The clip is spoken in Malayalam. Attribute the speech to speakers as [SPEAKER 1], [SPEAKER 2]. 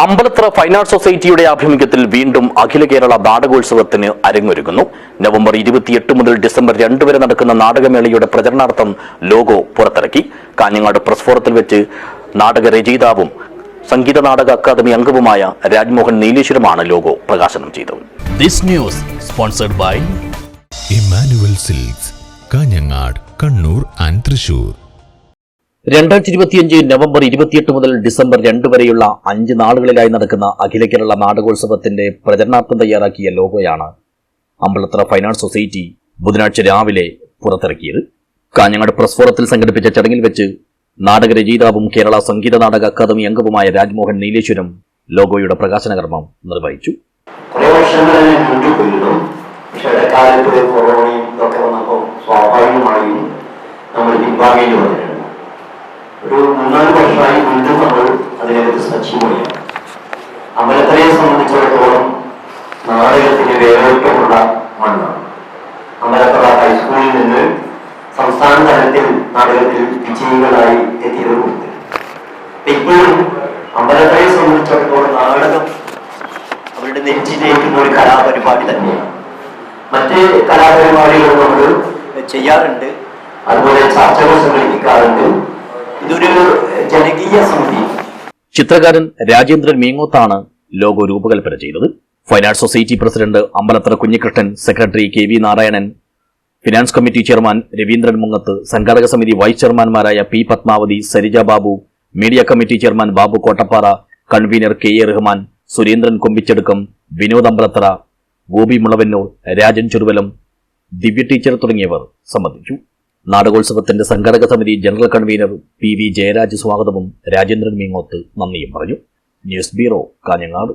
[SPEAKER 1] അമ്പലത്ര ഫൈൻ ആർട്സ് സൊസൈറ്റിയുടെ ആഭിമുഖ്യത്തിൽ വീണ്ടും അഖില കേരള നാടകോത്സവത്തിന് അരങ്ങൊരുങ്ങുന്നു. നവംബർ 28 മുതൽ ഡിസംബർ 2 വരെ നടക്കുന്ന നാടകമേളയുടെ പ്രചരണാർത്ഥം ലോഗോ പുറത്തിറക്കി. കാഞ്ഞങ്ങാട് പ്രസ് ഫോറത്തിൽ വെച്ച് നാടകരചയിതാവും സംഗീത നാടക അക്കാദമി അംഗവുമായ രാജ്മോഹൻ നീലേശ്വരമാണ് ലോഗോ പ്രകാശനം ചെയ്തത്.
[SPEAKER 2] This news sponsored by
[SPEAKER 3] Emmanuel Silks, Kanhangad, Kannur and Thrissur.
[SPEAKER 1] 2025 November 28 മുതൽ ഡിസംബർ 2 വരെയുള്ള 5 നാളുകളിലായി നടക്കുന്ന അഖില കേരള നാടകോത്സവത്തിന്റെ പ്രചരണാർത്ഥം തയ്യാറാക്കിയ ലോഗോയാണ് അമ്പലത്ര ഫൈൻ ആർട്സ് സൊസൈറ്റി ബുധനാഴ്ച രാവിലെ പുറത്തിറക്കിയത്. കാഞ്ഞങ്ങാട് പ്രസ് ഫോറത്തിൽ സംഘടിപ്പിച്ച ചടങ്ങിൽ വെച്ച് നാടകരചയിതാവും കേരള സംഗീത നാടക അക്കാദമി അംഗവുമായ രാജ്മോഹൻ നീലേശ്വരം ലോഗോയുടെ പ്രകാശന കർമ്മം നിർവഹിച്ചു.
[SPEAKER 4] ഒരു 3-4 വർഷമായി വീണ്ടും നമ്മൾ അതിനെക്കുറിച്ച് സജീവമാണ്. അമ്പലത്തറയെ സംബന്ധിച്ചിടത്തോളം നാടകത്തിന് വേരോട്ടമുള്ള മണ്ണാണ്. അമ്പലത്തറ ഹൈസ്കൂളിൽ നിന്ന് സംസ്ഥാന തലത്തിൽ നാടകത്തിൽ വിജയികളായി എത്തിയവരുണ്ട്. ഇപ്പോഴും അമ്പലത്തറയെ സംബന്ധിച്ചിടത്തോളം നാടകം അവരുടെ നെഞ്ചിലേക്കുന്ന ഒരു കലാപരിപാടി തന്നെയാണ്. മറ്റ് കലാപരിപാടികൾ നമ്മൾ ചെയ്യാറുണ്ട്, അതുപോലെ ചർച്ചകൾ സംഘടിപ്പിക്കാറുണ്ട്. ഇതൊരു ജനകീയ സമിതി.
[SPEAKER 1] ചിത്രകാരൻ രാജേന്ദ്രൻ മീങ്ങോത്താണ് ലോഗോ രൂപകൽപ്പന ചെയ്തത്. Fine arts society president Ambalathara Kunhikrishnan, secretary KV Narayanan, finance committee chairman Raveendran Mungath, സംഘാടക സമിതി വൈസ് ചെയർമാൻമാരായ P Padmavathi, Sarija Babu, media committee chairman Babu Kottappara, convener KA Rahman, Surendran Kombichedukkam, Vinod Ambalathara, Gopi Mulavannur, Rajan Cheruvalam, Divya teacher തുടങ്ങിയവർ സംബന്ധിച്ചു. നാടകോത്സവത്തിന്റെ സംഘാടക സമിതി ജനറൽ കൺവീനർ PV ജയരാജ് സ്വാഗതവും രാജേന്ദ്രൻ മീങ്ങോത്ത് നന്ദിയും പറഞ്ഞു. News bureau, Kanhangad.